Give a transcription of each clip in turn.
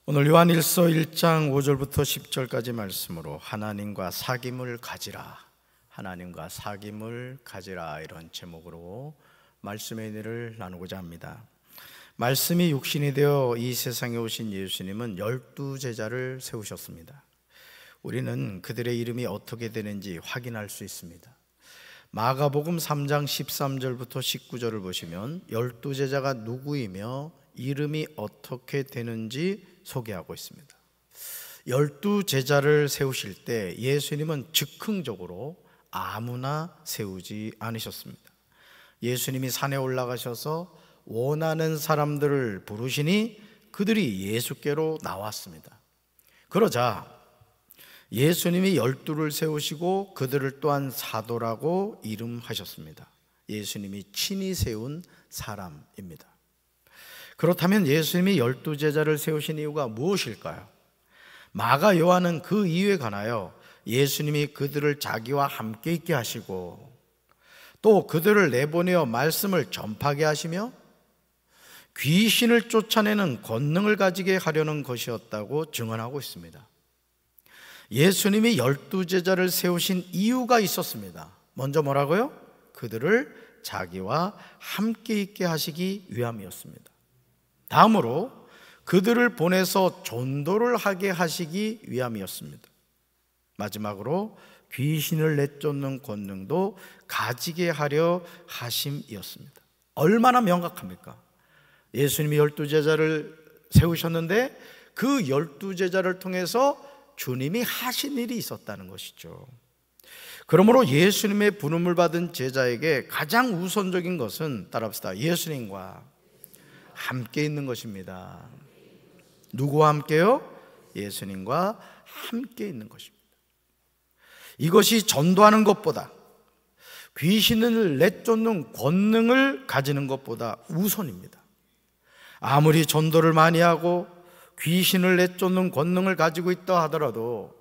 오늘 요한일서 1장 5절부터 10절까지 말씀으로 하나님과 사귐을 가지라, 하나님과 사귐을 가지라, 이런 제목으로 말씀의 은혜를 나누고자 합니다. 말씀이 육신이 되어 이 세상에 오신 예수님은 12제자를 세우셨습니다. 우리는 그들의 이름이 어떻게 되는지 확인할 수 있습니다. 마가복음 3장 13절부터 19절을 보시면 12제자가 누구이며 이름이 어떻게 되는지 소개하고 있습니다. 12제자를 세우실 때 예수님은 즉흥적으로 아무나 세우지 않으셨습니다. 예수님이 산에 올라가셔서 원하는 사람들을 부르시니 그들이 예수께로 나왔습니다. 그러자 예수님이 12를 세우시고 그들을 또한 사도라고 이름하셨습니다. 예수님이 친히 세운 사람입니다. 그렇다면 예수님이 12제자를 세우신 이유가 무엇일까요? 마가 요한은 그 이유에 관하여 예수님이 그들을 자기와 함께 있게 하시고 또 그들을 내보내어 말씀을 전파하게 하시며 귀신을 쫓아내는 권능을 가지게 하려는 것이었다고 증언하고 있습니다. 예수님이 12제자를 세우신 이유가 있었습니다. 먼저 뭐라고요? 그들을 자기와 함께 있게 하시기 위함이었습니다. 다음으로 그들을 보내서 전도를 하게 하시기 위함이었습니다. 마지막으로 귀신을 내쫓는 권능도 가지게 하려 하심이었습니다. 얼마나 명확합니까? 예수님이 12제자를 세우셨는데 그 12제자를 통해서 주님이 하신 일이 있었다는 것이죠. 그러므로 예수님의 부름을 받은 제자에게 가장 우선적인 것은, 따라합시다, 예수님과 함께 있는 것입니다. 누구와 함께요? 예수님과 함께 있는 것입니다. 이것이 전도하는 것보다, 귀신을 내쫓는 권능을 가지는 것보다 우선입니다. 아무리 전도를 많이 하고 귀신을 내쫓는 권능을 가지고 있다 하더라도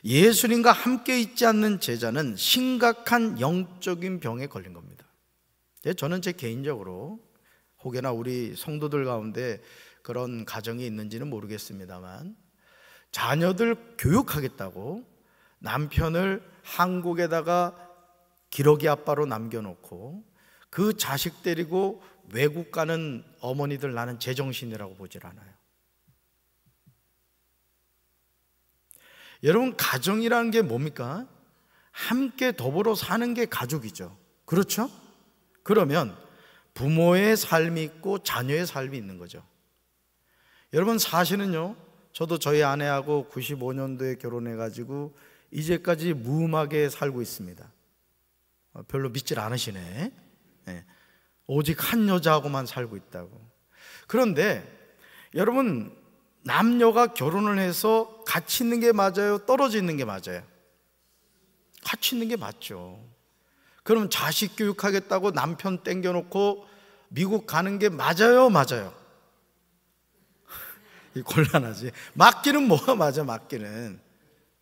예수님과 함께 있지 않는 제자는 심각한 영적인 병에 걸린 겁니다. 저는 제 개인적으로, 혹여나 우리 성도들 가운데 그런 가정이 있는지는 모르겠습니다만, 자녀들 교육하겠다고 남편을 한국에다가 기러기 아빠로 남겨놓고 그 자식 데리고 외국 가는 어머니들, 나는 제정신이라고 보질 않아요. 여러분, 가정이라는 게 뭡니까? 함께 더불어 사는 게 가족이죠. 그렇죠? 그러면 부모의 삶이 있고 자녀의 삶이 있는 거죠. 여러분, 사실은요, 저도 저희 아내하고 95년도에 결혼해가지고 이제까지 무음하게 살고 있습니다. 별로 믿질 않으시네. 오직 한 여자하고만 살고 있다고. 그런데 여러분, 남녀가 결혼을 해서 같이 있는 게 맞아요? 떨어져 있는 게 맞아요? 같이 있는 게 맞죠. 그럼 자식 교육하겠다고 남편 땡겨놓고 미국 가는 게 맞아요? 맞아요? 곤란하지. 맞기는 뭐가 맞아, 맞기는.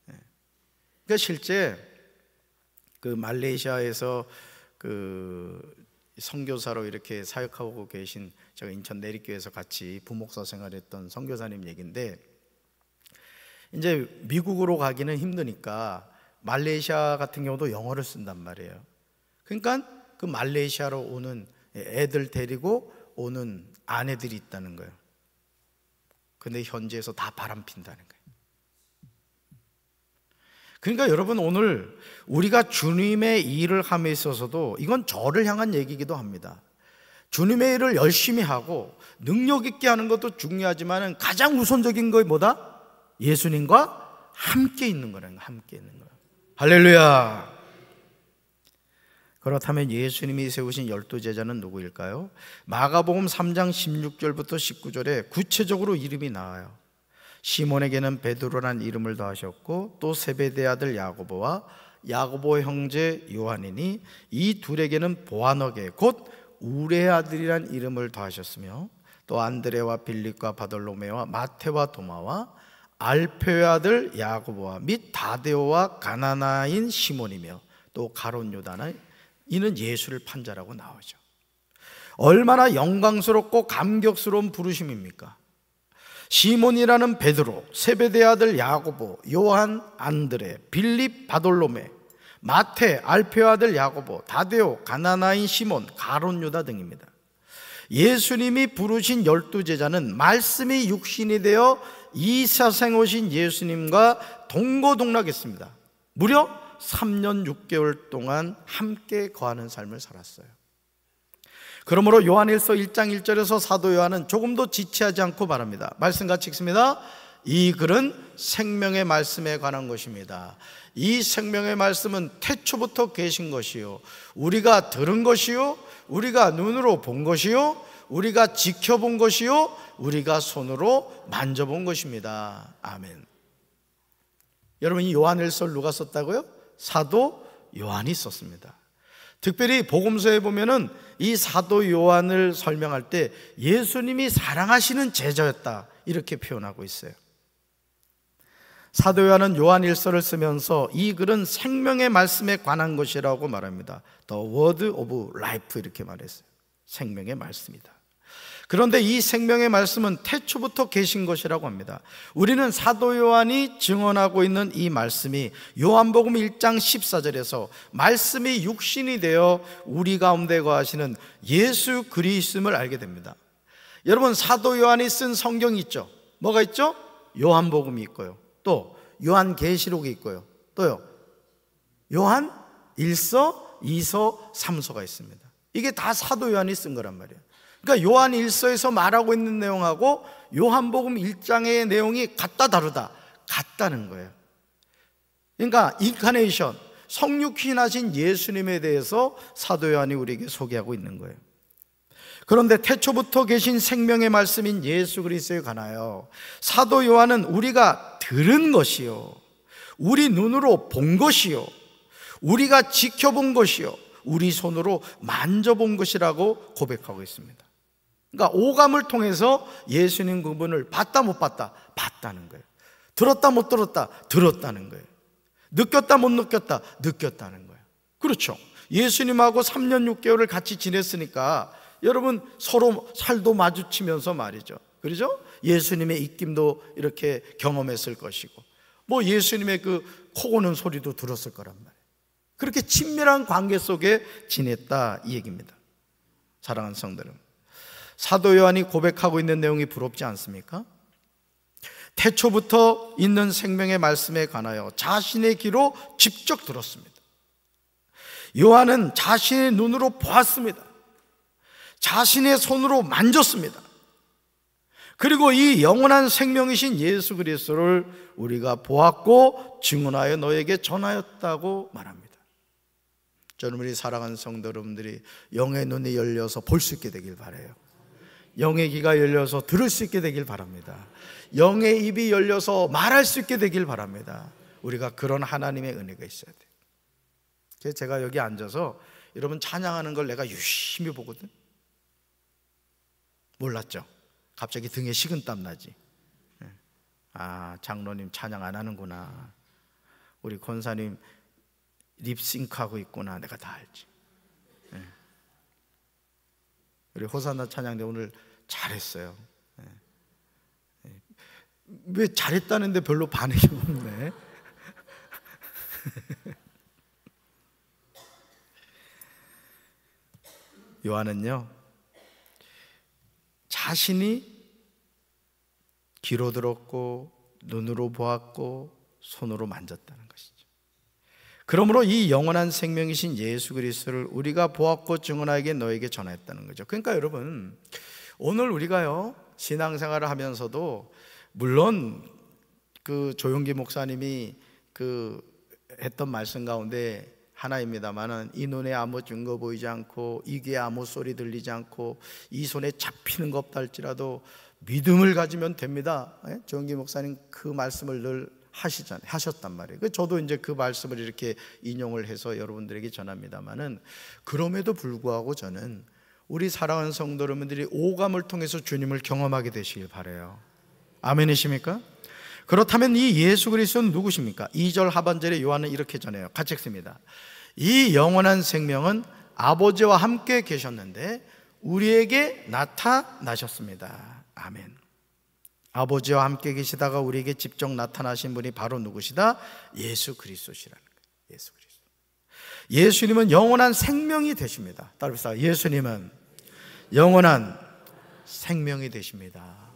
그러니까 실제 그 말레이시아에서 그 선교사로 이렇게 사역하고 계신, 제가 인천 내리교회에서 같이 부목사 생활했던 선교사님 얘기인데, 이제 미국으로 가기는 힘드니까 말레이시아 같은 경우도 영어를 쓴단 말이에요. 그러니까 그 말레이시아로 오는 애들 데리고 오는 아내들이 있다는 거예요. 근데 현지에서 다 바람핀다는 거예요. 그러니까 여러분, 오늘 우리가 주님의 일을 함에 있어서도, 이건 저를 향한 얘기이기도 합니다. 주님의 일을 열심히 하고 능력 있게 하는 것도 중요하지만 가장 우선적인 것이 뭐다? 예수님과 함께 있는 거라는 거예요. 함께 있는 거예요. 할렐루야. 그렇다면 예수님이 세우신 12제자는 누구일까요? 마가복음 3장 16절부터 19절에 구체적으로 이름이 나와요. 시몬에게는 베드로란 이름을 더하셨고 또 세베대 아들 야고보와 야고보 형제 요한이니 이 둘에게는 보아너게 곧 우레 아들이란 이름을 더하셨으며 또 안드레와 빌립과 바돌로메와 마테와 도마와 알페의 아들 야고보와 및 다데오와 가나나인 시몬이며 또 가롯 요다나, 이는 예수를 판 자라고 나오죠. 얼마나 영광스럽고 감격스러운 부르심입니까? 시몬이라는 베드로, 세베대의 아들 야고보, 요한, 안드레, 빌립, 바돌로메, 마태, 알페의 아들 야고보, 다데오, 가나나인 시몬, 가롯 유다 등입니다. 예수님이 부르신 12제자는 말씀이 육신이 되어 이 세상에 오신 예수님과 동고동락했습니다. 무려 3년 6개월 동안 함께 거하는 삶을 살았어요. 그러므로 요한일서 1장 1절에서 사도 요한은 조금도 지체하지 않고 말합니다. 말씀 같이 읽습니다. 이 글은 생명의 말씀에 관한 것입니다. 이 생명의 말씀은 태초부터 계신 것이요, 우리가 들은 것이요, 우리가 눈으로 본 것이요, 우리가 지켜본 것이요, 우리가 손으로 만져본 것입니다. 아멘. 여러분, 이 요한일서를 누가 썼다고요? 사도 요한이 썼습니다. 특별히 복음서에 보면은 이 사도 요한을 설명할 때 예수님이 사랑하시는 제자였다, 이렇게 표현하고 있어요. 사도 요한은 요한일서를 쓰면서 이 글은 생명의 말씀에 관한 것이라고 말합니다. The word of life, 이렇게 말했어요. 생명의 말씀이다. 그런데 이 생명의 말씀은 태초부터 계신 것이라고 합니다. 우리는 사도 요한이 증언하고 있는 이 말씀이 요한복음 1장 14절에서 말씀이 육신이 되어 우리 가운데 거하시는 예수 그리스도임을 알게 됩니다. 여러분, 사도 요한이 쓴 성경이 있죠. 뭐가 있죠? 요한복음이 있고요, 또 요한계시록이 있고요, 또요 요한 1서, 2서, 3서가 있습니다. 이게 다 사도 요한이 쓴 거란 말이에요. 그러니까 요한 1서에서 말하고 있는 내용하고 요한복음 1장의 내용이 같다 다르다? 같다는 거예요. 그러니까 인카네이션, 성육신하신 예수님에 대해서 사도 요한이 우리에게 소개하고 있는 거예요. 그런데 태초부터 계신 생명의 말씀인 예수 그리스도에 관하여 사도 요한은 우리가 들은 것이요, 우리 눈으로 본 것이요, 우리가 지켜본 것이요, 우리 손으로 만져본 것이라고 고백하고 있습니다. 그러니까 오감을 통해서 예수님 그분을 봤다 못 봤다? 봤다는 거예요. 들었다 못 들었다? 들었다는 거예요. 느꼈다 못 느꼈다? 느꼈다는 거예요. 그렇죠. 예수님하고 3년 6개월을 같이 지냈으니까 여러분 서로 살도 마주치면서 말이죠. 그렇죠? 예수님의 입김도 이렇게 경험했을 것이고, 뭐 예수님의 그 코 고는 소리도 들었을 거란 말이에요. 그렇게 친밀한 관계 속에 지냈다, 이 얘기입니다. 사랑하는 성도들, 사도 요한이 고백하고 있는 내용이 부럽지 않습니까? 태초부터 있는 생명의 말씀에 관하여 자신의 귀로 직접 들었습니다. 요한은 자신의 눈으로 보았습니다. 자신의 손으로 만졌습니다. 그리고 이 영원한 생명이신 예수 그리스도를 우리가 보았고 증언하여 너에게 전하였다고 말합니다. 저는 우리 사랑하는 성도 여러분들이 영의 눈이 열려서 볼 수 있게 되길 바라요. 영의 귀가 열려서 들을 수 있게 되길 바랍니다. 영의 입이 열려서 말할 수 있게 되길 바랍니다. 우리가 그런 하나님의 은혜가 있어야 돼요. 그래서 제가 여기 앉아서 여러분 찬양하는 걸 내가 유심히 보거든. 몰랐죠? 갑자기 등에 식은땀 나지. 아, 장로님 찬양 안 하는구나, 우리 권사님 립싱크하고 있구나, 내가 다 알지. 우리 호산나 찬양대 오늘 잘했어요. 왜 잘했다는데 별로 반응이 없네. 요한은요, 자신이 귀로 들었고 눈으로 보았고 손으로 만졌다는 것이죠. 그러므로 이 영원한 생명이신 예수 그리스도를 우리가 보았고 증언하게 너에게 전했다는 거죠. 그러니까 여러분, 오늘 우리가요 신앙생활을 하면서도 물론 그 조용기 목사님이 그 했던 말씀 가운데 하나입니다만은, 이 눈에 아무 증거 보이지 않고 이 귀에 아무 소리 들리지 않고 이 손에 잡히는 것 없다 할지라도 믿음을 가지면 됩니다. 조용기 목사님 그 말씀을 늘 하셨단 말이에요. 저도 이제 그 말씀을 이렇게 인용을 해서 여러분들에게 전합니다만은, 그럼에도 불구하고 저는 우리 사랑하는 성도 여러분들이 오감을 통해서 주님을 경험하게 되시길 바라요. 아멘이십니까? 그렇다면 이 예수 그리스도는 누구십니까? 2절 하반절에 요한은 이렇게 전해요. 같이 읽습니다. 이 영원한 생명은 아버지와 함께 계셨는데 우리에게 나타나셨습니다. 아멘. 아버지와 함께 계시다가 우리에게 직접 나타나신 분이 바로 누구시다? 예수 그리스도시라는 거예요. 예수 그리스도. 예수님은 영원한 생명이 되십니다. 따라합시다. 예수님은 영원한 생명이 되십니다.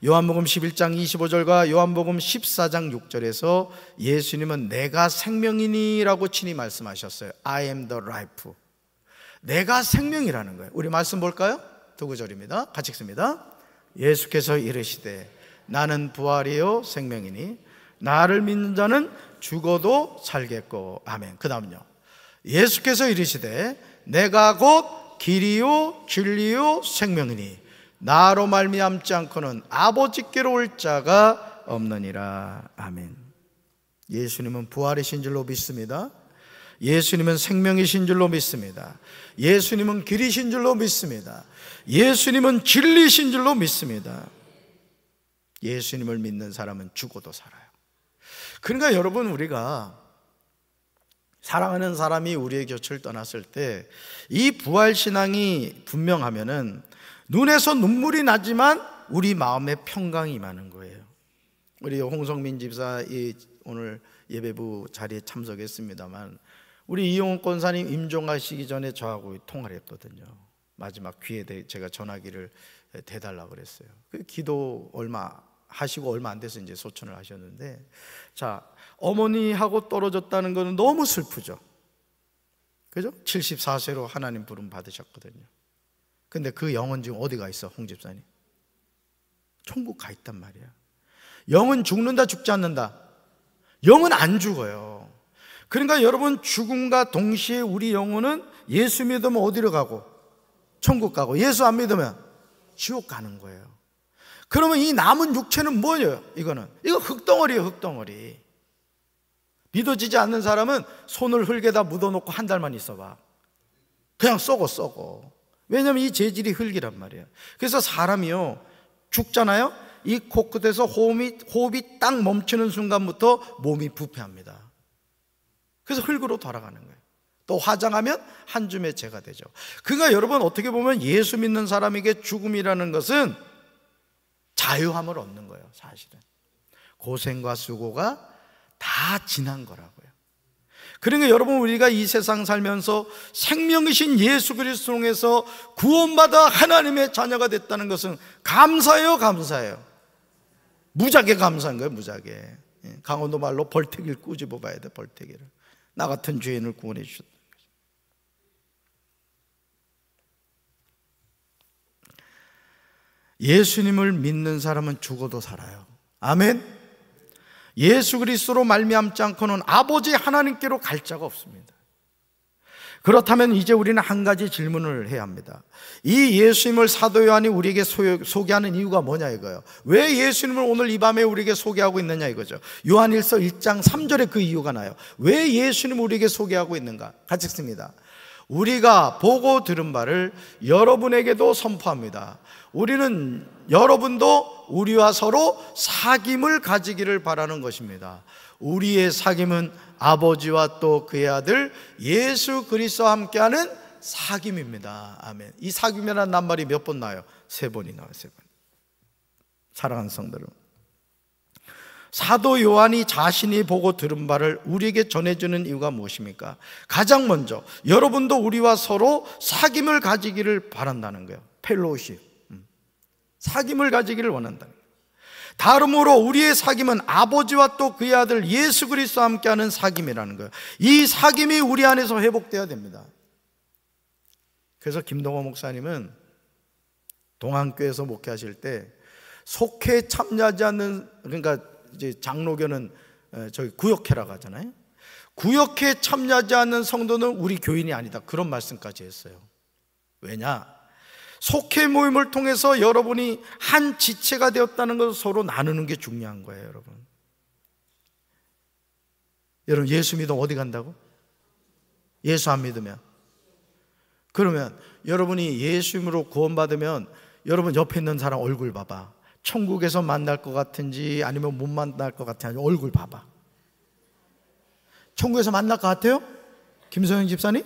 요한복음 11장 25절과 요한복음 14장 6절에서 예수님은 내가 생명이니 라고 친히 말씀하셨어요. I am the life. 내가 생명이라는 거예요. 우리 말씀 볼까요? 두 구절입니다. 같이 읽습니다. 예수께서 이르시되 나는 부활이요 생명이니 나를 믿는 자는 죽어도 살겠고. 아멘. 그 다음요, 예수께서 이르시되 내가 곧 길이요 진리요 생명이니 나로 말미암지 않고는 아버지께로 올 자가 없느니라. 아멘. 예수님은 부활이신 줄로 믿습니다. 예수님은 생명이신 줄로 믿습니다. 예수님은 길이신 줄로 믿습니다. 예수님은 진리신 줄로 믿습니다. 예수님을 믿는 사람은 죽어도 살아요. 그러니까 여러분, 우리가 사랑하는 사람이 우리의 곁을 떠났을 때 이 부활신앙이 분명하면은 눈에서 눈물이 나지만 우리 마음에 평강이 임하는 거예요. 우리 홍성민 집사 오늘 예배부 자리에 참석했습니다만 우리 이용훈 권사님 임종하시기 전에 저하고 통화를 했거든요. 마지막 귀에 제가 전화기를 대달라고 그랬어요. 그 기도 얼마 하시고 얼마 안 돼서 이제 소천을 하셨는데, 자, 어머니하고 떨어졌다는 것은 너무 슬프죠. 그죠? 74세로 하나님 부름 받으셨거든요. 근데 그 영은 지금 어디가 있어? 홍 집사님, 천국 가 있단 말이야. 영은 죽는다 죽지 않는다? 영은 안 죽어요. 그러니까 여러분, 죽음과 동시에 우리 영혼은 예수 믿으면 어디로 가고? 천국 가고, 예수 안 믿으면 지옥 가는 거예요. 그러면 이 남은 육체는 뭐예요? 이거 흙덩어리예요. 흙덩어리. 믿어지지 않는 사람은 손을 흙에다 묻어놓고 한 달만 있어봐. 그냥 썩어. 왜냐하면 이 재질이 흙이란 말이에요. 그래서 사람이요, 죽잖아요. 이 코끝에서 호흡이 딱 멈추는 순간부터 몸이 부패합니다. 그래서 흙으로 돌아가는 거예요. 또 화장하면 한 줌의 재가 되죠. 그러니까 여러분, 어떻게 보면 예수 믿는 사람에게 죽음이라는 것은 자유함을 얻는 거예요. 사실은 고생과 수고가 다 지난 거라고요. 그러니까 여러분, 우리가 이 세상 살면서 생명이신 예수 그리스도 통해서 구원받아 하나님의 자녀가 됐다는 것은 감사해요, 감사해요. 무지하게 감사한 거예요, 무지하게. 강원도 말로 벌떼기를 꾸집어 봐야 돼, 벌떼기를. 나 같은 죄인을 구원해 주셨다. 예수님을 믿는 사람은 죽어도 살아요. 아멘. 예수 그리스도로 말미암지 않고는 아버지 하나님께로 갈 자가 없습니다. 그렇다면 이제 우리는 한 가지 질문을 해야 합니다. 이 예수님을 사도 요한이 우리에게 소개하는 이유가 뭐냐 이거예요. 왜 예수님을 오늘 이 밤에 우리에게 소개하고 있느냐 이거죠. 요한일서 1장 3절에 그 이유가 나요. 왜 예수님을 우리에게 소개하고 있는가? 같이 읽습니다. 우리가 보고 들은 바를 여러분에게도 선포합니다. 우리는 여러분도 우리와 서로 사귐을 가지기를 바라는 것입니다. 우리의 사귐은 아버지와 또 그의 아들 예수 그리스도와 함께하는 사귐입니다. 아멘. 이 사귐이라는 낱말이 몇 번 나와요? 3번이 나와요. 3번. 사랑하는 성도들, 사도 요한이 자신이 보고 들은 바를 우리에게 전해주는 이유가 무엇입니까? 가장 먼저 여러분도 우리와 서로 사귐을 가지기를 바란다는 거예요. 펠로우십, 사귐을 가지기를 원한다는 거예요. 다름으로 우리의 사귐은 아버지와 또 그의 아들 예수 그리스도와 함께하는 사귐이라는 거예요. 이 사귐이 우리 안에서 회복되어야 됩니다. 그래서 김동호 목사님은 동안교회에서 목회하실 때 속회에 참여하지 않는, 그러니까 이제 장로교는 저기 구역회라고 하잖아요. 구역회에 참여하지 않는 성도는 우리 교인이 아니다, 그런 말씀까지 했어요. 왜냐? 속회 모임을 통해서 여러분이 한 지체가 되었다는 것을 서로 나누는 게 중요한 거예요. 여러분 예수 믿으면 어디 간다고? 예수 안 믿으면? 그러면 여러분이 예수님으로 구원받으면 여러분 옆에 있는 사람 얼굴 봐봐. 천국에서 만날 것 같은지 아니면 못 만날 것 같은지 얼굴 봐봐. 천국에서 만날 것 같아요? 김성영 집사님?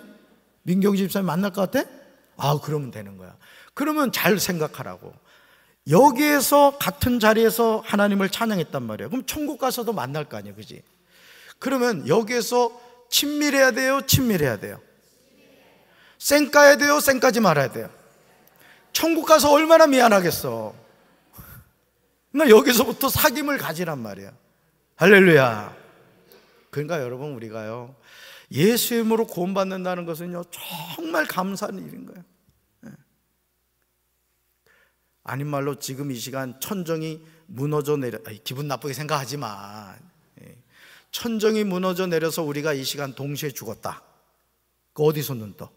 민경 집사님 만날 것 같아? 아, 그러면 되는 거야. 그러면 잘 생각하라고. 여기에서 같은 자리에서 하나님을 찬양했단 말이에요. 그럼 천국 가서도 만날 거 아니에요, 그지? 그러면 여기에서 친밀해야 돼요, 친밀해야 돼요? 쌩까야 돼요, 쌩까지 말아야 돼요? 천국 가서 얼마나 미안하겠어. 그러니까 여기서부터 사귐을 가지란 말이에요. 할렐루야. 그러니까 여러분, 우리가요, 예수 이름으로 구원받는다는 것은요, 정말 감사한 일인 거예요. 아닌 말로 지금 이 시간 천정이 무너져 내려, 기분 나쁘게 생각하지 마. 천정이 무너져 내려서 우리가 이 시간 동시에 죽었다. 그 어디서 눈 떠?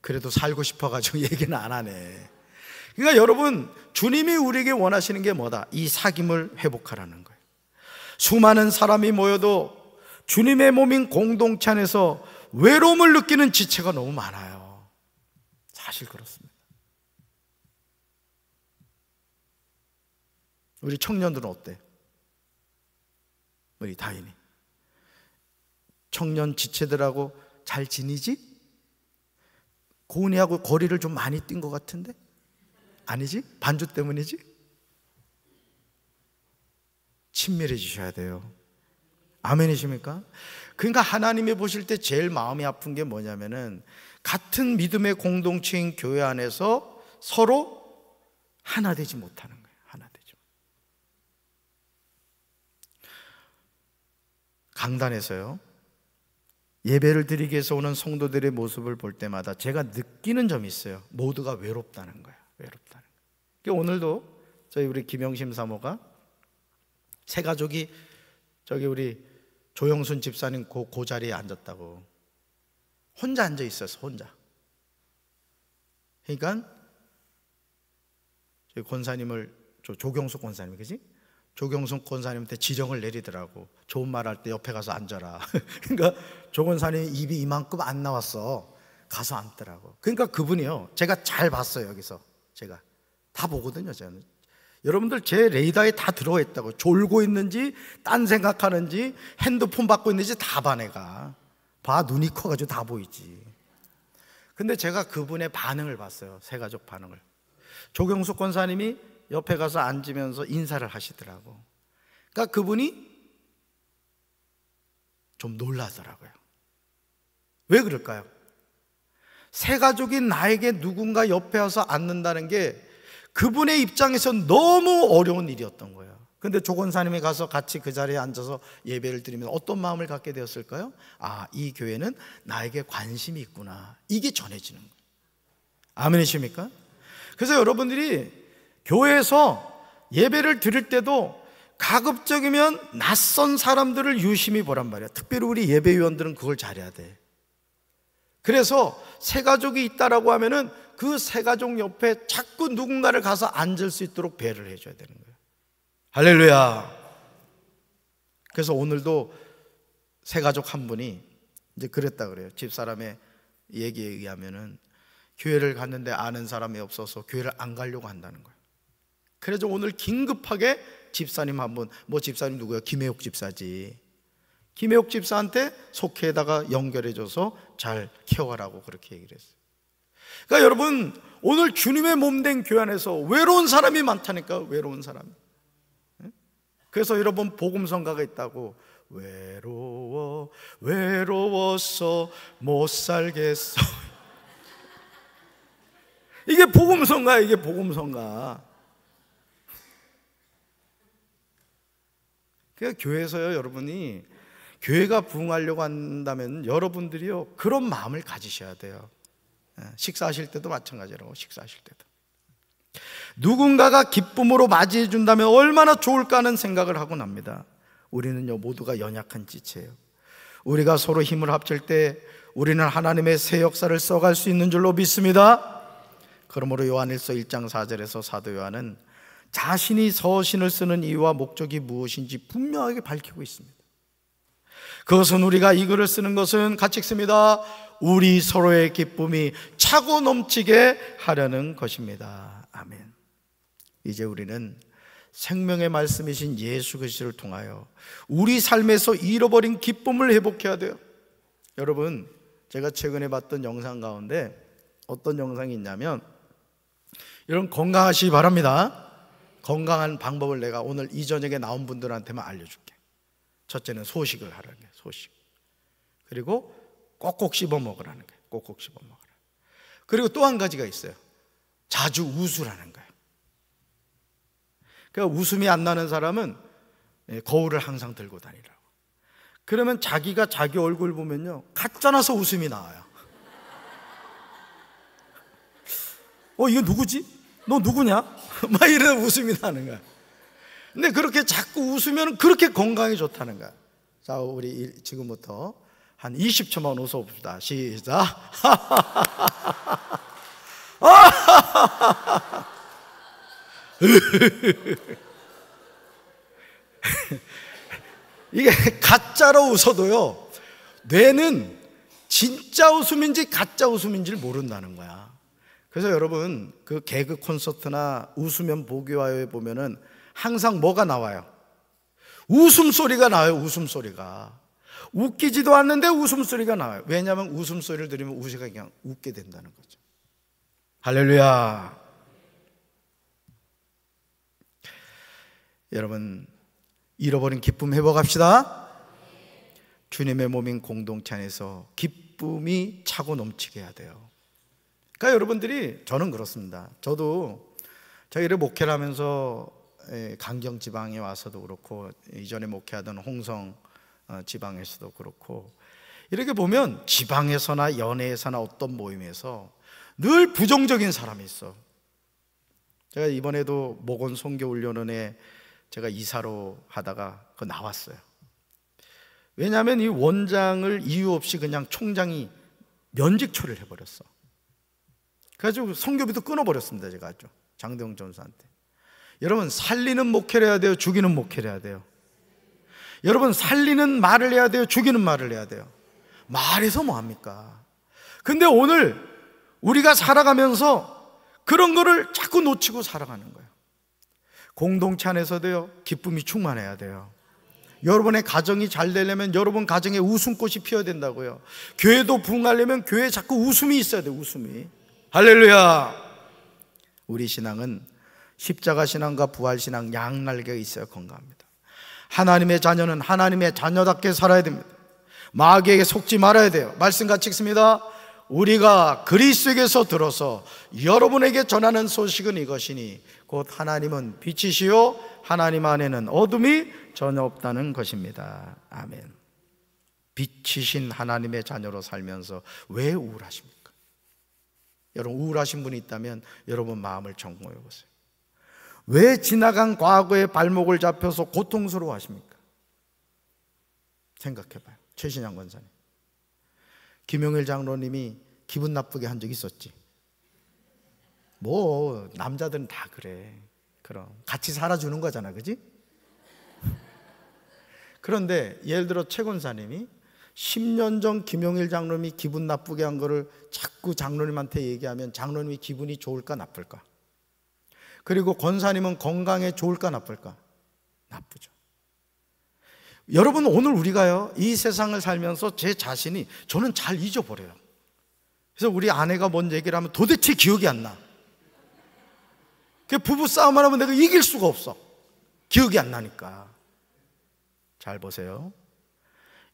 그래도 살고 싶어가지고 얘기는 안 하네. 그러니까 여러분, 주님이 우리에게 원하시는 게 뭐다? 이 사귐을 회복하라는 거예요. 수많은 사람이 모여도 주님의 몸인 공동체 안에서 외로움을 느끼는 지체가 너무 많아요. 사실 그렇습니다. 우리 청년들은 어때? 우리 다인이 청년 지체들하고 잘 지니지? 고은이하고 거리를 좀 많이 뛴 것 같은데? 아니지? 반주 때문이지? 친밀해지셔야 돼요. 아멘이십니까? 그러니까 하나님이 보실 때 제일 마음이 아픈 게 뭐냐면은 같은 믿음의 공동체인 교회 안에서 서로 하나 되지 못하는 거예요. 하나 되지. 강단에서요, 예배를 드리기 위해서 오는 성도들의 모습을 볼 때마다 제가 느끼는 점이 있어요. 모두가 외롭다는 거예요. 외롭다는 거예요. 오늘도 저희 우리 김영심 사모가 새 가족이 저기 우리 조영순 집사님 그 자리에 앉았다고. 혼자 앉아 있었어, 혼자. 그러니까 저희 권사님을, 조경숙 권사님, 그지? 조경숙 권사님한테 지령을 내리더라고. 좋은 말 할 때 옆에 가서 앉아라. 그러니까 조 권사님이 입이 이만큼 안 나왔어. 가서 앉더라고. 그러니까 그분이요, 제가 잘 봤어요. 여기서 제가 다 보거든요. 저는 여러분들 제 레이더에 다 들어와 있다고. 졸고 있는지 딴 생각하는지 핸드폰 받고 있는지 다 봐. 내가 봐, 눈이 커가지고 다 보이지. 근데 제가 그분의 반응을 봤어요. 새가족 반응을. 조경숙 권사님이 옆에 가서 앉으면서 인사를 하시더라고. 그러니까 그분이 좀 놀라더라고요. 왜 그럴까요? 새가족인 나에게 누군가 옆에 와서 앉는다는 게 그분의 입장에서 너무 어려운 일이었던 거예요. 근데 조 권사님이 가서 같이 그 자리에 앉아서 예배를 드리면 어떤 마음을 갖게 되었을까요? 아, 이 교회는 나에게 관심이 있구나. 이게 전해지는 거예요. 아멘이십니까? 그래서 여러분들이 교회에서 예배를 드릴 때도 가급적이면 낯선 사람들을 유심히 보란 말이야. 특별히 우리 예배위원들은 그걸 잘해야 돼. 그래서 새가족이 있다라고 하면은 그 새가족 옆에 자꾸 누군가를 가서 앉을 수 있도록 배려를 해줘야 되는 거예요. 할렐루야. 그래서 오늘도 새가족 한 분이 이제 그랬다 그래요. 집사람의 얘기에 의하면은 교회를 갔는데 아는 사람이 없어서 교회를 안 가려고 한다는 거예요. 그래서 오늘 긴급하게 집사님 한 분, 뭐 집사님 누구예요? 김혜옥 집사지. 김혜옥 집사한테 속회에다가 연결해줘서 잘 케어하라고 그렇게 얘기를 했어요. 그러니까 여러분, 오늘 주님의 몸된 교회 안에서 외로운 사람이 많다니까. 외로운 사람. 그래서 여러분, 복음성가가 있다고. 외로워서 못 살겠어. 이게 복음성가야. 이게 복음성가. 그러니까 교회에서요, 여러분이 교회가 부흥하려고 한다면 여러분들이요, 그런 마음을 가지셔야 돼요. 식사하실 때도 마찬가지라고. 식사하실 때도 누군가가 기쁨으로 맞이해 준다면 얼마나 좋을까 하는 생각을 하고 납니다. 우리는요, 모두가 연약한 지체예요. 우리가 서로 힘을 합칠 때 우리는 하나님의 새 역사를 써갈 수 있는 줄로 믿습니다. 그러므로 요한일서 1장 4절에서 사도 요한은 자신이 서신을 쓰는 이유와 목적이 무엇인지 분명하게 밝히고 있습니다. 그것은 우리가 이 글을 쓰는 것은 같이 읽습니다. 우리 서로의 기쁨이 차고 넘치게 하려는 것입니다. 아멘. 이제 우리는 생명의 말씀이신 예수 그리스도를 통하여 우리 삶에서 잃어버린 기쁨을 회복해야 돼요. 여러분, 제가 최근에 봤던 영상 가운데 어떤 영상이 있냐면 여러분 건강하시기 바랍니다. 건강한 방법을 내가 오늘 이 저녁에 나온 분들한테만 알려줄게. 첫째는 소식을 하라는 거예요. 소식. 그리고 꼭꼭 씹어 먹으라는 거예요. 꼭꼭 씹어 먹으라. 그리고 또 한 가지가 있어요. 자주 웃으라는 거예요. 그러니까 웃음이 안 나는 사람은 거울을 항상 들고 다니라고. 그러면 자기가 자기 얼굴 보면요, 가짜나서 웃음이 나와요. 이거 누구지? 너 누구냐? 막 이런 웃음이 나는 거야. 근데 그렇게 자꾸 웃으면 그렇게 건강에 좋다는 거야. 자, 우리 지금부터 한 20초만 웃어봅시다. 시작. 이게 가짜로 웃어도요, 뇌는 진짜 웃음인지 가짜 웃음인지를 모른다는 거야. 그래서 여러분, 그 개그 콘서트나 웃으면 보기와요에 보면은 항상 뭐가 나와요? 웃음소리가 나와요. 웃음소리가. 웃기지도 않는데 웃음소리가 나와요. 왜냐하면 웃음소리를 들으면 우리가 그냥 웃게 된다는 거죠. 할렐루야. 여러분, 잃어버린 기쁨 회복합시다. 주님의 몸인 공동체 안에서 기쁨이 차고 넘치게 해야 돼요. 그러니까 여러분들이, 저는 그렇습니다. 저도 저희를 목회를 하면서 강경 지방에 와서도 그렇고, 이전에 목회하던 홍성 지방에서도 그렇고, 이렇게 보면 지방에서나 연회에서나 어떤 모임에서 늘 부정적인 사람이 있어. 제가 이번에도 목원 선교훈련원에 제가 이사로 하다가 나왔어요. 왜냐하면 이 원장을 이유 없이 그냥 총장이 면직 처리를 해버렸어. 그래가지고 선교비도 끊어버렸습니다. 제가 아주 장대웅 전사한테. 여러분, 살리는 목회를 해야 돼요? 죽이는 목회를 해야 돼요? 여러분, 살리는 말을 해야 돼요? 죽이는 말을 해야 돼요? 말해서 뭐합니까? 근데 오늘 우리가 살아가면서 그런 거를 자꾸 놓치고 살아가는 거예요. 공동체 안에서도요, 기쁨이 충만해야 돼요. 여러분의 가정이 잘 되려면 여러분 가정에 웃음꽃이 피어야 된다고요. 교회도 부흥하려면 교회에 자꾸 웃음이 있어야 돼요. 웃음이. 할렐루야. 우리 신앙은 십자가 신앙과 부활 신앙 양날개가 있어야 건강합니다. 하나님의 자녀는 하나님의 자녀답게 살아야 됩니다. 마귀에게 속지 말아야 돼요. 말씀 같이 읽습니다. 우리가 그리스도에게서 들어서 여러분에게 전하는 소식은 이것이니 곧 하나님은 빛이시요 하나님 안에는 어둠이 전혀 없다는 것입니다. 아멘. 빛이신 하나님의 자녀로 살면서 왜 우울하십니까? 여러분, 우울하신 분이 있다면 여러분 마음을 점검해 보세요. 왜 지나간 과거의 발목을 잡혀서 고통스러워 하십니까? 생각해 봐요. 최신양 권사님, 김용일 장로님이 기분 나쁘게 한 적 있었지? 뭐 남자들은 다 그래. 그럼 같이 살아주는 거잖아, 그지? 그런데 예를 들어 최 권사님이 10년 전 김용일 장로님이 기분 나쁘게 한 거를 자꾸 장로님한테 얘기하면 장로님이 기분이 좋을까 나쁠까? 그리고 권사님은 건강에 좋을까 나쁠까? 나쁘죠. 여러분, 오늘 우리가요, 이 세상을 살면서 제 자신이, 저는 잘 잊어버려요. 그래서 우리 아내가 뭔 얘기를 하면 도대체 기억이 안 나. 부부 싸움을 하면 내가 이길 수가 없어. 기억이 안 나니까. 잘 보세요.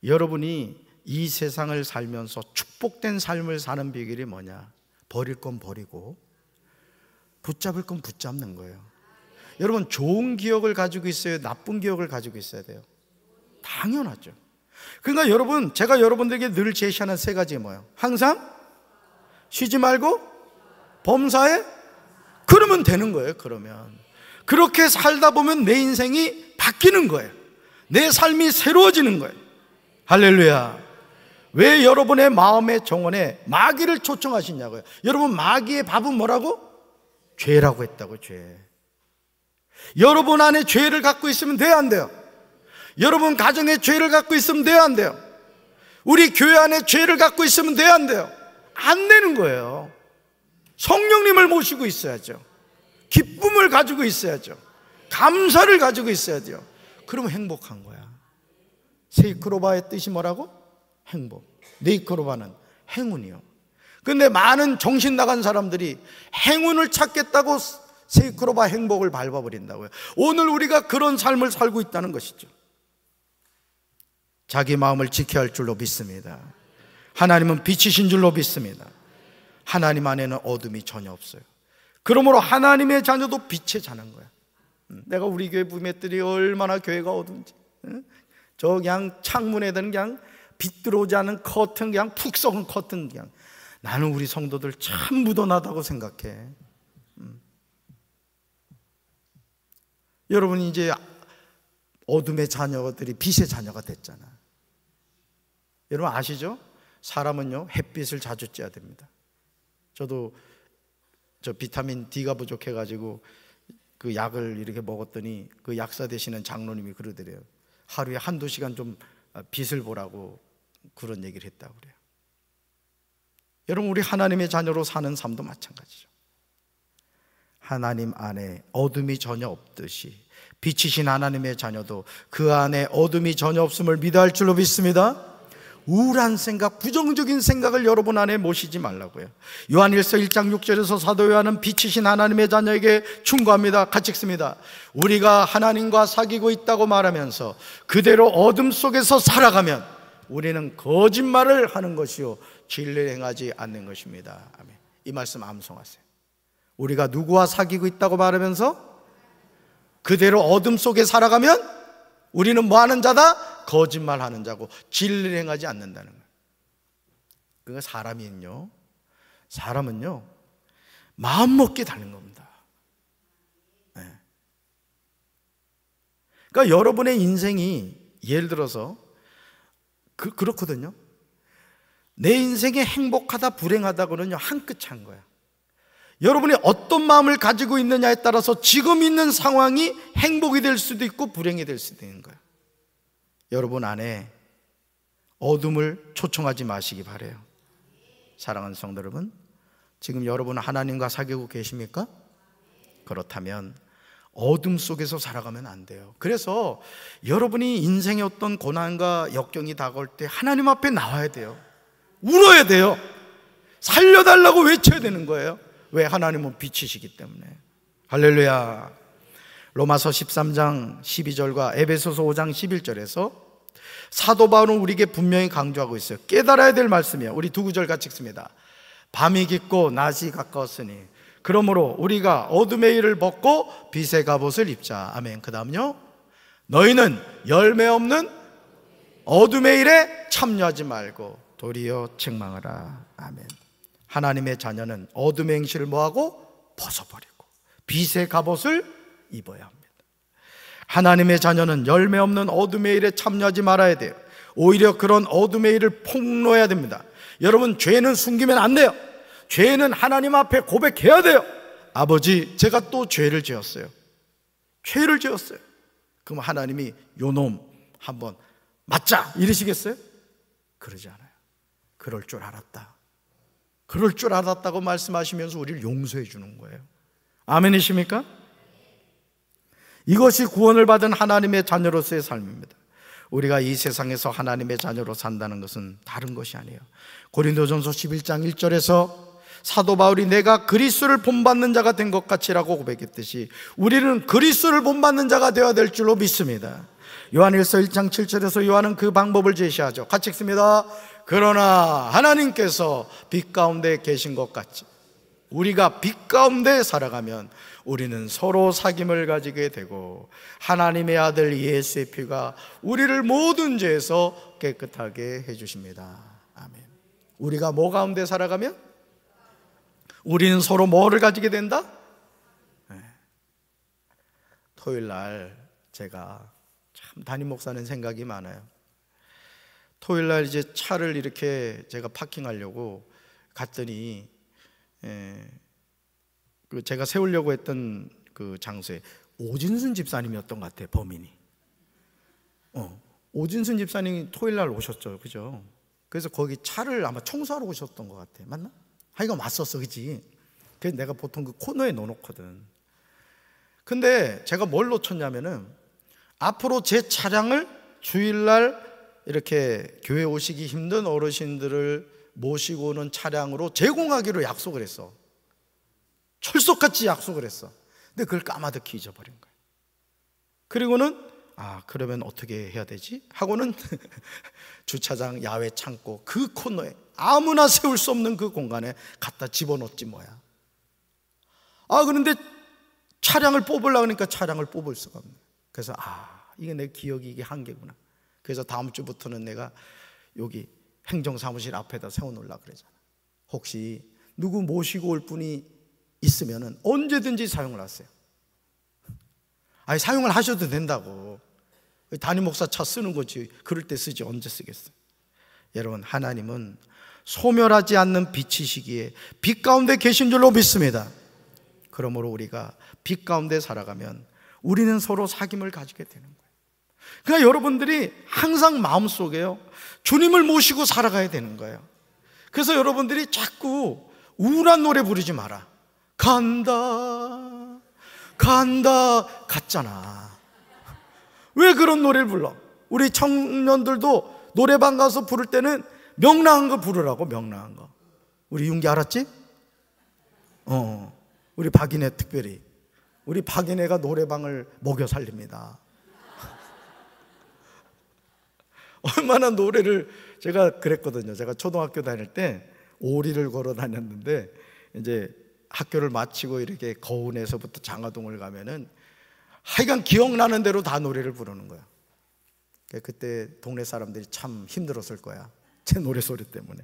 여러분이 이 세상을 살면서 축복된 삶을 사는 비결이 뭐냐? 버릴 건 버리고 붙잡을 건 붙잡는 거예요. 여러분, 좋은 기억을 가지고 있어요? 나쁜 기억을 가지고 있어야 돼요? 당연하죠. 그러니까 여러분, 제가 여러분들에게 늘 제시하는 세 가지가 뭐예요? 항상 쉬지 말고 범사에, 그러면 되는 거예요. 그러면 그렇게 살다 보면 내 인생이 바뀌는 거예요. 내 삶이 새로워지는 거예요. 할렐루야. 왜 여러분의 마음의 정원에 마귀를 초청하시냐고요. 여러분, 마귀의 밥은 뭐라고? 죄라고 했다고. 죄. 여러분 안에 죄를 갖고 있으면 돼요, 안 돼요? 여러분 가정에 죄를 갖고 있으면 돼요, 안 돼요? 우리 교회 안에 죄를 갖고 있으면 돼요, 안 돼요? 안 되는 거예요. 성령님을 모시고 있어야죠. 기쁨을 가지고 있어야죠. 감사를 가지고 있어야 돼요. 그러면 행복한 거야. 세이크로바의 뜻이 뭐라고? 행복. 네이크로바는 행운이요. 근데 많은 정신 나간 사람들이 행운을 찾겠다고 세이크로바 행복을 밟아버린다고요. 오늘 우리가 그런 삶을 살고 있다는 것이죠. 자기 마음을 지켜야 할 줄로 믿습니다. 하나님은 빛이신 줄로 믿습니다. 하나님 안에는 어둠이 전혀 없어요. 그러므로 하나님의 자녀도 빛의 자녀인 거야. 내가 우리 교회 부мет들이 얼마나 교회가 어두운지, 저 그냥 창문에는 그냥 빛 들어오지 않은 커튼, 그냥 푹 썩은 커튼, 그냥 나는 우리 성도들 참 무던하다고 생각해. 여러분, 이제 어둠의 자녀들이 빛의 자녀가 됐잖아. 여러분 아시죠? 사람은요 햇빛을 자주 쬐야 됩니다. 저도 저 비타민 D가 부족해가지고 그 약을 이렇게 먹었더니 그 약사 되시는 장로님이 그러더래요. 하루에 한두 시간 좀 빛을 보라고 그런 얘기를 했다고 그래요. 여러분, 우리 하나님의 자녀로 사는 삶도 마찬가지죠. 하나님 안에 어둠이 전혀 없듯이 빛이신 하나님의 자녀도 그 안에 어둠이 전혀 없음을 믿어야 할 줄로 믿습니다. 우울한 생각, 부정적인 생각을 여러분 안에 모시지 말라고요. 요한일서 1장 6절에서 사도 요한은 빛이신 하나님의 자녀에게 충고합니다. 같이 읽습니다. 우리가 하나님과 사귀고 있다고 말하면서 그대로 어둠 속에서 살아가면 우리는 거짓말을 하는 것이요 진리를 행하지 않는 것입니다. 아멘. 이 말씀 암송하세요. 우리가 누구와 사귀고 있다고 말하면서 그대로 어둠 속에 살아가면 우리는 뭐 하는 자다? 거짓말하는 자고 진리를 행하지 않는다는 거예요. 그러니까 사람은요 마음먹기 다른 겁니다. 네. 그러니까 여러분의 인생이 예를 들어서 그렇거든요. 내 인생이 행복하다 불행하다고는요 한 끗 차인 거야. 여러분이 어떤 마음을 가지고 있느냐에 따라서 지금 있는 상황이 행복이 될 수도 있고 불행이 될 수도 있는 거예요. 여러분 안에 어둠을 초청하지 마시기 바라요. 사랑하는 성도 여러분, 지금 여러분 하나님과 사귀고 계십니까? 그렇다면 어둠 속에서 살아가면 안 돼요. 그래서 여러분이 인생의 어떤 고난과 역경이 다가올 때 하나님 앞에 나와야 돼요. 울어야 돼요. 살려달라고 외쳐야 되는 거예요. 왜? 하나님은 빛이시기 때문에. 할렐루야. 로마서 13장 12절과 에베소서 5장 11절에서 사도 바울은 우리에게 분명히 강조하고 있어요. 깨달아야 될 말씀이에요. 우리 두 구절 같이 읽습니다. 밤이 깊고 낮이 가까웠으니 그러므로 우리가 어둠의 일을 벗고 빛의 갑옷을 입자. 아멘. 그 다음요, 너희는 열매 없는 어둠의 일에 참여하지 말고 도리어 책망하라. 아멘. 하나님의 자녀는 어둠의 행실을 뭐하고? 벗어버리고 빛의 갑옷을 입어야 합니다. 하나님의 자녀는 열매 없는 어둠의 일에 참여하지 말아야 돼요. 오히려 그런 어둠의 일을 폭로해야 됩니다. 여러분, 죄는 숨기면 안 돼요. 죄는 하나님 앞에 고백해야 돼요. 아버지, 제가 또 죄를 지었어요. 죄를 지었어요. 그럼 하나님이 요놈 한번 맞자 이러시겠어요? 그러지 않아요. 그럴 줄 알았다. 그럴 줄 알았다고 말씀하시면서 우리를 용서해 주는 거예요. 아멘이십니까? 이것이 구원을 받은 하나님의 자녀로서의 삶입니다. 우리가 이 세상에서 하나님의 자녀로 산다는 것은 다른 것이 아니에요. 고린도전서 11장 1절에서 사도 바울이 내가 그리스도를 본받는 자가 된 것 같이라고 고백했듯이 우리는 그리스도를 본받는 자가 되어야 될 줄로 믿습니다. 요한일서 1장 7절에서 요한은 그 방법을 제시하죠. 같이 읽습니다. 그러나 하나님께서 빛 가운데 계신 것 같이 우리가 빛 가운데 살아가면 우리는 서로 사귐을 가지게 되고 하나님의 아들 예수의 피가 우리를 모든 죄에서 깨끗하게 해주십니다. 아멘. 우리가 뭐 가운데 살아가면? 우리는 서로 뭐를 가지게 된다? 네. 토요일 날 제가 참 담임 목사는 생각이 많아요. 토요일 날 이제 차를 이렇게 제가 파킹하려고 갔더니 그 제가 세우려고 했던 그 장소에 오진순 집사님이었던 것 같아요. 범인이. 오진순 집사님이 토요일 날 오셨죠, 그죠? 그래서 거기 차를 아마 청소하러 오셨던 것 같아. 맞나? 하여간 왔었어, 그지? 그래서 내가 보통 그 코너에 넣어놓거든. 근데 제가 뭘 놓쳤냐면은 앞으로 제 차량을 주일날 이렇게 교회 오시기 힘든 어르신들을 모시고 오는 차량으로 제공하기로 약속을 했어. 철석같이 약속을 했어. 근데 그걸 까마득히 잊어버린 거예요. 그리고는 그러면 어떻게 해야 되지? 하고는 주차장 야외 창고 그 코너에 아무나 세울 수 없는 그 공간에 갖다 집어넣었지 뭐야. 그런데 차량을 뽑으려고 하니까 차량을 뽑을 수가 없네. 그래서 이게 내 기억이 이게 한계구나. 그래서 다음 주부터는 내가 여기 행정사무실 앞에다 세워놓으려고 그러잖아. 혹시 누구 모시고 올 분이 있으면 언제든지 사용을 하세요. 사용을 하셔도 된다고. 담임 목사 차 쓰는 거지. 그럴 때 쓰지 언제 쓰겠어요. 여러분, 하나님은 소멸하지 않는 빛이시기에 빛 가운데 계신 줄로 믿습니다. 그러므로 우리가 빛 가운데 살아가면 우리는 서로 사귐을 가지게 되는 거예요. 그러니까 여러분들이 항상 마음속에요, 주님을 모시고 살아가야 되는 거예요. 그래서 여러분들이 자꾸 우울한 노래 부르지 마라. 간다 같잖아. 왜 그런 노래를 불러? 우리 청년들도 노래방 가서 부를 때는 명랑한 거 부르라고. 명랑한 거. 우리 윤기 알았지? 우리 박인혜 특별히. 우리 박인혜가 노래방을 먹여 살립니다. 얼마나 노래를, 제가 그랬거든요. 제가 초등학교 다닐 때 오리를 걸어 다녔는데, 이제 학교를 마치고 이렇게 거운에서부터 장화동을 가면은 하여간 기억나는 대로 다 노래를 부르는 거야. 그때 동네 사람들이 참 힘들었을 거야, 제 노래소리 때문에.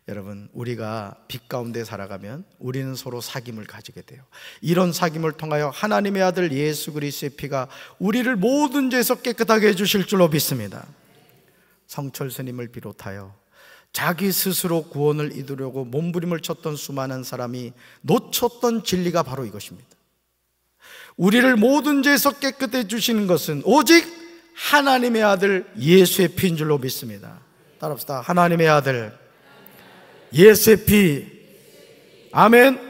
여러분, 우리가 빛 가운데 살아가면 우리는 서로 사귐을 가지게 돼요. 이런 사귐을 통하여 하나님의 아들 예수 그리스도의 피가 우리를 모든 죄에서 깨끗하게 해주실 줄로 믿습니다. 성철 스님을 비롯하여 자기 스스로 구원을 이루려고 몸부림을 쳤던 수많은 사람이 놓쳤던 진리가 바로 이것입니다. 우리를 모든 죄에서 깨끗해 주시는 것은 오직 하나님의 아들 예수의 피인 줄로 믿습니다. 따라합시다. 하나님의 아들 예수의 피. 아멘.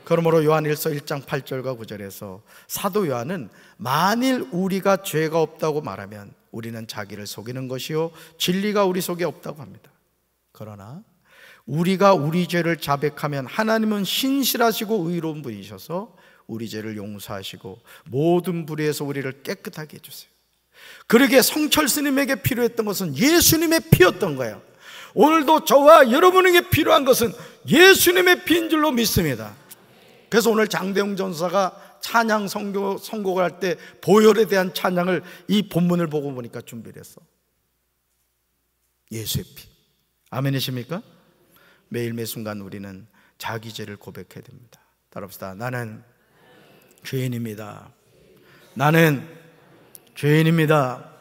그러므로 요한일서 1장 8절과 9절에서 사도 요한은 만일 우리가 죄가 없다고 말하면 우리는 자기를 속이는 것이요 진리가 우리 속에 없다고 합니다. 그러나 우리가 우리 죄를 자백하면 하나님은 신실하시고 의로운 분이셔서 우리 죄를 용서하시고 모든 불의에서 우리를 깨끗하게 해주세요. 그러기에 성철 스님에게 필요했던 것은 예수님의 피였던 거예요. 오늘도 저와 여러분에게 필요한 것은 예수님의 피인 줄로 믿습니다. 그래서 오늘 장대웅 전사가 찬양 선곡을 할 때 보혈에 대한 찬양을 이 본문을 보고 보니까 준비를 했어. 예수의 피. 아멘이십니까? 매일 매 순간 우리는 자기 죄를 고백해야 됩니다. 따라합시다. 나는 죄인입니다. 나는 죄인입니다.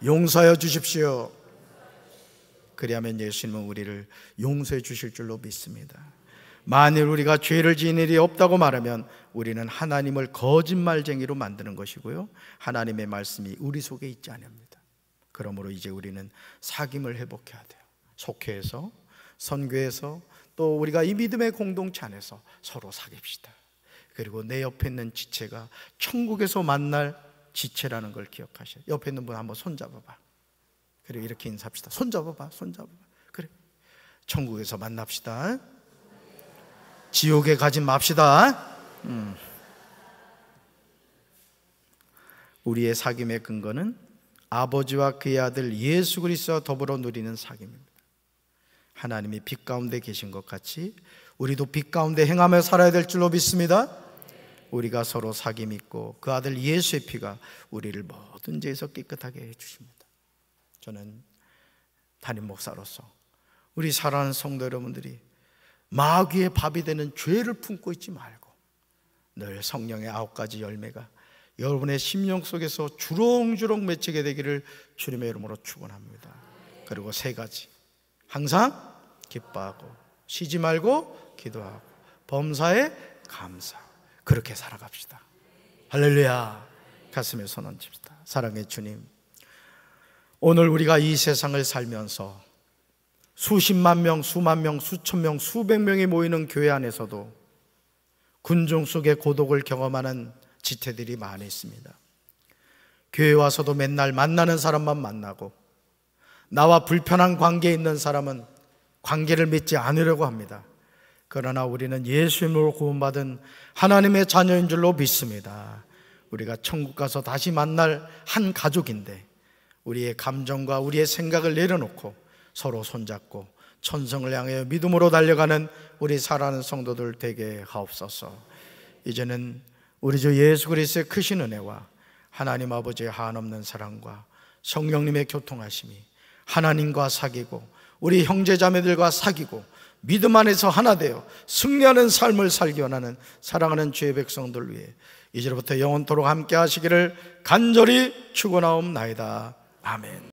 용서하여 주십시오. 그리하면 예수님은 우리를 용서해 주실 줄로 믿습니다. 만일 우리가 죄를 지은 일이 없다고 말하면 우리는 하나님을 거짓말쟁이로 만드는 것이고요, 하나님의 말씀이 우리 속에 있지 않습니다. 그러므로 이제 우리는 사귐을 회복해야 돼요. 속회에서, 선교에서, 또 우리가 이 믿음의 공동체 안에서 서로 사귑시다. 그리고 내 옆에 있는 지체가 천국에서 만날 지체라는 걸 기억하셔요. 옆에 있는 분 한번 손잡아봐. 그리고 이렇게 인사합시다. 손잡아봐. 그래, 천국에서 만납시다. 지옥에 가지 맙시다. 우리의 사귐의 근거는 아버지와 그의 아들 예수 그리스도와 더불어 누리는 사귐입니다. 하나님이 빛 가운데 계신 것 같이 우리도 빛 가운데 행하며 살아야 될 줄로 믿습니다. 우리가 서로 사귐 있고 그 아들 예수의 피가 우리를 모든 죄에서 깨끗하게 해주십니다. 저는 담임 목사로서 우리 사랑하는 성도 여러분들이 마귀의 밥이 되는 죄를 품고 있지 말고 늘 성령의 9가지 열매가 여러분의 심령 속에서 주렁주렁 맺히게 되기를 주님의 이름으로 축원합니다. 그리고 3가지, 항상 기뻐하고 쉬지 말고 기도하고 범사에 감사하고 그렇게 살아갑시다. 할렐루야. 가슴에 손 얹읍시다. 사랑의 주님, 오늘 우리가 이 세상을 살면서 수십만 명, 수만 명, 수천 명, 수백 명이 모이는 교회 안에서도 군중 속의 고독을 경험하는 지체들이 많이 있습니다. 교회 와서도 맨날 만나는 사람만 만나고 나와 불편한 관계에 있는 사람은 관계를 맺지 않으려고 합니다. 그러나 우리는 예수님으로 구원받은 하나님의 자녀인 줄로 믿습니다. 우리가 천국 가서 다시 만날 한 가족인데 우리의 감정과 우리의 생각을 내려놓고 서로 손잡고 천성을 향해 믿음으로 달려가는 우리 사랑하는 성도들 되게 하옵소서. 이제는 우리 주 예수 그리스도의 크신 은혜와 하나님 아버지의 한없는 사랑과 성령님의 교통하심이 하나님과 사귀고 우리 형제자매들과 사귀고 믿음 안에서 하나 되어 승리하는 삶을 살기 원하는 사랑하는 주의 백성들 위해 이제부터 영원토록 함께 하시기를 간절히 축원하옵나이다. 아멘.